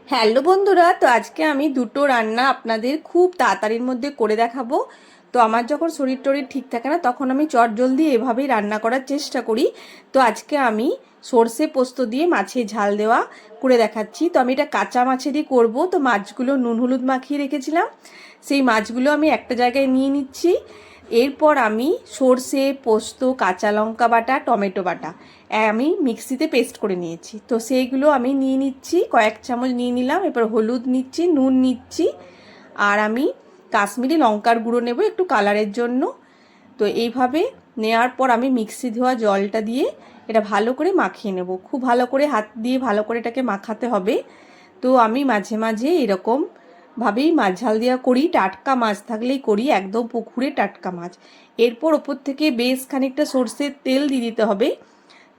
Hello বন্ধুরা, তো আজকে আমি দুটো রান্না আপনাদের খুব তাড়াতাড়ির মধ্যে করে দেখাবো। তো আমার যখন শরীর টরীর ঠিক থাকে না, তখন আমি চটজলদি এভাবেই রান্না করার চেষ্টা করি। তো আজকে আমি সর্ষে পোস্ত দিয়ে মাছের ঝাল দেওয়া করে দেখাচ্ছি। তো আমি এটা কাঁচা মাছেরই করব। তো মাছগুলো নুন হলুদ মাখিয়ে রেখেছিলাম, সেই মাছগুলো আমি একটা জায়গায় নিয়ে নিচ্ছি। এরপর আমি সর্ষে পোস্ত কাঁচা লঙ্কা বাটা টমেটো বাটা আমি মিক্সিতে পেস্ট করে নিয়েছি। তো সেইগুলো আমি নিয়ে নিচ্ছি, কয়েক চামচ নিয়ে নিলাম। এরপর হলুদ নিচ্ছি, নুন নিচ্ছি, আর আমি কাশ্মীরি লঙ্কার গুঁড়ো নেব একটু কালারের জন্য। তো এইভাবে নেওয়ার পর আমি মিক্সি ধোয়া জলটা দিয়ে এটা ভালো করে মাখিয়ে নেব। খুব ভালো করে হাত দিয়ে ভালো করে এটাকে মাখাতে হবে। তো আমি মাঝে মাঝে এরকম ভাবেই মাছ ঝাল দেওয়া করি, টাটকা মাছ থাকলেই করি, একদম পুকুরে টাটকা মাছ। এরপর ওপর থেকে বেশ খানিকটা সর্ষের তেল দিয়ে দিতে হবে।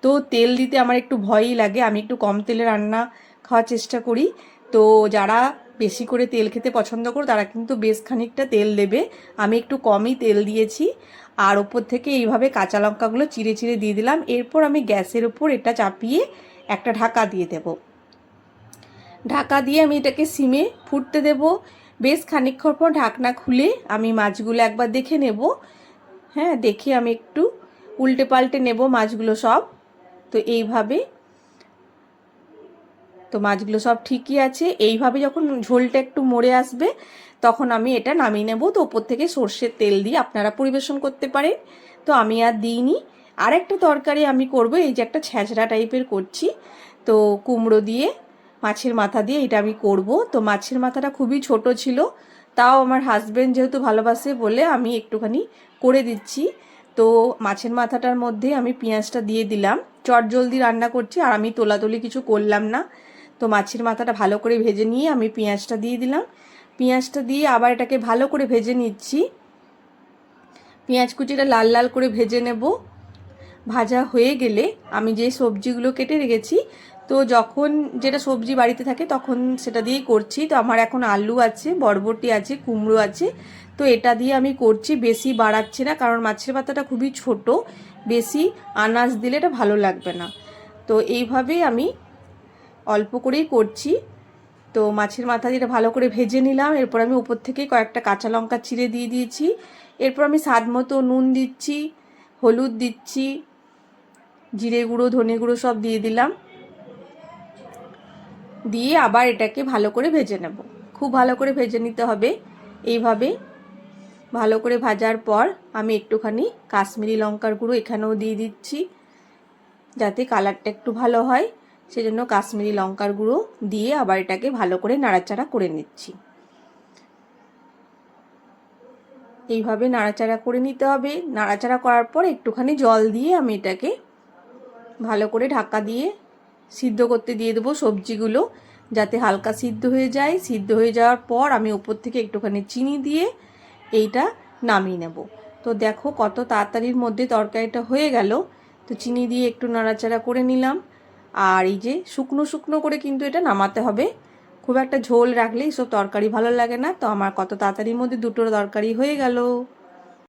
তো তেল দিতে আমার একটু ভয়ই লাগে, আমি একটু কম তেলে রান্না খাওয়ার চেষ্টা করি। তো যারা বেশি করে তেল খেতে পছন্দ করো তারা কিন্তু বেশ খানিকটা তেল দেবে, আমি একটু কমই তেল দিয়েছি। আর ওপর থেকে এইভাবে কাঁচা লঙ্কাগুলো চিড়ে চিড়ে দিয়ে দিলাম। এরপর আমি গ্যাসের উপর এটা চাপিয়ে একটা ঢাকা দিয়ে দেব। ঢাকা দিয়ে আমি এটাকে সিমে ফুটতে দেব। বেশ খানিকক্ষণ পর ঢাকনা খুলে আমি মাছগুলো একবার দেখে নেব। হ্যাঁ, দেখে আমি একটু উল্টে পাল্টে নেব মাছগুলো সব। তো এইভাবে তো মাছগুলো সব ঠিকই আছে। এইভাবে যখন ঝোলটা একটু মরে আসবে তখন আমি এটা নামিয়ে নেব। তো ওপর থেকে সর্ষের তেল দিয়ে আপনারা পরিবেশন করতে পারেন। তো আমি আর দিইনি। আর একটা তরকারি আমি করব, এই যে একটা ছ্যাঁচড়া টাইপের করছি। তো কুমড়ো দিয়ে মাছের মাথা দিয়ে এটা আমি করব। তো মাছের মাথাটা খুবই ছোট ছিল, তাও আমার হাজবেন্ড যেহেতু ভালোবাসে বলে আমি একটুখানি করে দিচ্ছি। তো মাছের মাথাটার মধ্যে আমি পেঁয়াজটা দিয়ে দিলাম। চটজলদি রান্না করছি আর আমি তোলাতুলি কিছু করলাম না। তো মাছের মাথাটা ভালো করে ভেজে নিয়ে আমি পেঁয়াজটা দিয়ে দিলাম। পেঁয়াজটা দিয়ে আবার এটাকে ভালো করে ভেজে নিচ্ছি। পেঁয়াজ কুচিটা লাল লাল করে ভেজে নেব। ভাজা হয়ে গেলে আমি যে সবজিগুলো কেটে রেখেছি, তো যখন যেটা সবজি বাড়িতে থাকে তখন সেটা দিয়েই করছি। তো আমার এখন আলু আছে, বরবটি আছে, কুমড়ো আছে। তো এটা দিয়ে আমি করছি, বেশি বাড়াচ্ছি না, কারণ মাছের পাতাটা খুবই ছোট, বেশি আনাজ দিলে এটা ভালো লাগবে না। তো এইভাবেই আমি অল্প করেই করছি। তো মাছের মাথা দিয়ে ভালো করে ভেজে নিলাম। এরপর আমি উপর থেকে কয়েকটা কাঁচা লঙ্কা চিড়ে দিয়ে দিয়েছি। এরপর আমি স্বাদ মতো নুন দিচ্ছি, হলুদ দিচ্ছি, জিরে গুঁড়ো ধনে গুঁড়ো সব দিয়ে দিলাম। দিয়ে আবার এটাকে ভালো করে ভেজে নেব। খুব ভালো করে ভেজে নিতে হবে। এইভাবে ভালো করে ভাজার পর আমি একটুখানি কাশ্মীরি লঙ্কার গুঁড়ো এখানেও দিয়ে দিচ্ছি, যাতে কালারটা একটু ভালো হয়। সেজন্য কাশ্মীরি লঙ্কার গুঁড়ো দিয়ে আবার এটাকে ভালো করে নাড়াচাড়া করে নিচ্ছি। এইভাবে নাড়াচাড়া করে নিতে হবে। নাড়াচাড়া করার পর একটুখানি জল দিয়ে আমি এটাকে ভালো করে ঢাকা দিয়ে সিদ্ধ করতে দিয়ে দেবো সবজিগুলো, যাতে হালকা সিদ্ধ হয়ে যায়। সিদ্ধ হয়ে যাওয়ার পর আমি উপর থেকে একটুখানি চিনি দিয়ে এইটা নামিয়ে নেব। তো দেখো কত তাড়াতাড়ির মধ্যে তরকারিটা হয়ে গেল। তো চিনি দিয়ে একটু নাড়াচাড়া করে নিলাম। আর এই যে শুকনো শুকনো করে কিন্তু এটা নামাতে হবে, খুব একটা ঝোল রাখলে এইসব তরকারি ভালো লাগে না। তো আমার কত তাড়াতাড়ির মধ্যে দুটো তরকারি হয়ে গেল।